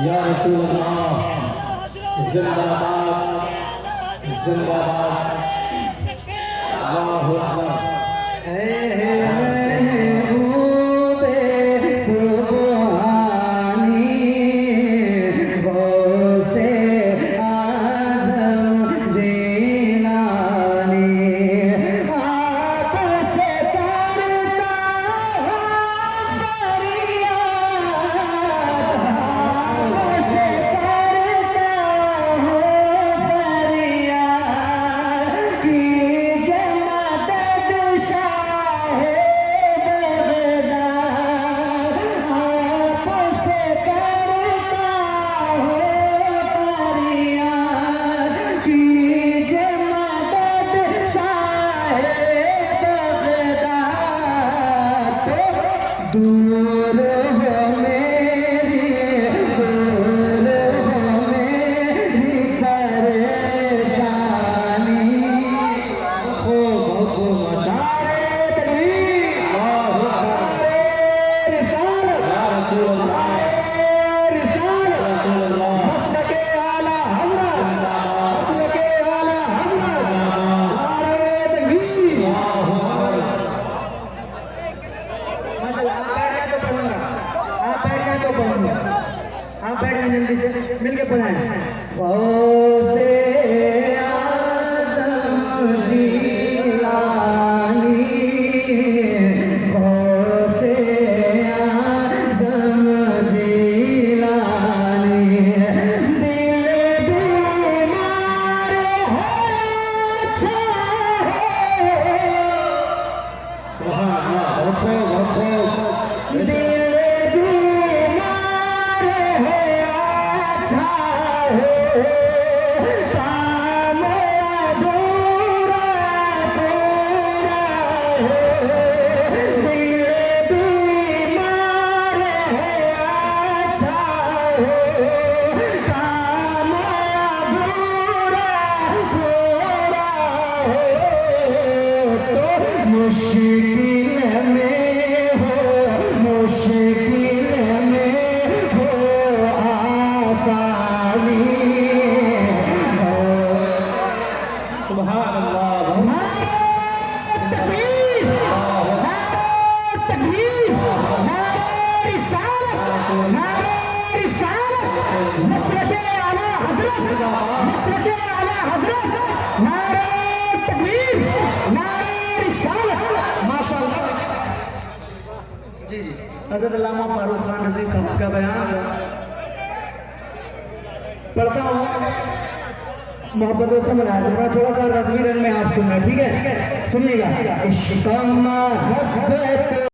या रसूलुल्लाह जिंदाबाद जिंदाबाद अल्लाहु अकबर। दूर हो मेरी दूर हो मेरी परेशानी खूब खूब मशारे तकबीर रिसालत या रसूलुल्लाह रिसालत रसूलुल्लाह मसलके आला हज़रत मसलके आला हज़रत नारे तकबीर आप बैठ जाए जल्दी से मिलके पढ़ाएं। गौसे आज़म जीलानी गौसे आज़म जीलानी दिल बीमार है अच्छा है सुभान अल्लाह रखो रखो काम अधूरा पूरा है दिल बीमार है अच्छा है काम अधूरा पूरा है तो मुश्किल में हो मुश्किल में हो आसानी सुभान अल्लाह तकबीर तकबीर रिसालत मसलके आला हज़रत मसलके आला हज़रत नारे तकबीर नारे रिसालत माशाअल्लाह। जी जी हज़रत अल्लामा फारूक खान रज़ी साहब का बयान पढ़ता हूँ मोहब्बतों से मुलाज़िम थोड़ा सा रज़वी रंग में आप सुनना ठीक है सुनिएगा। इश्क़ मोहब्बत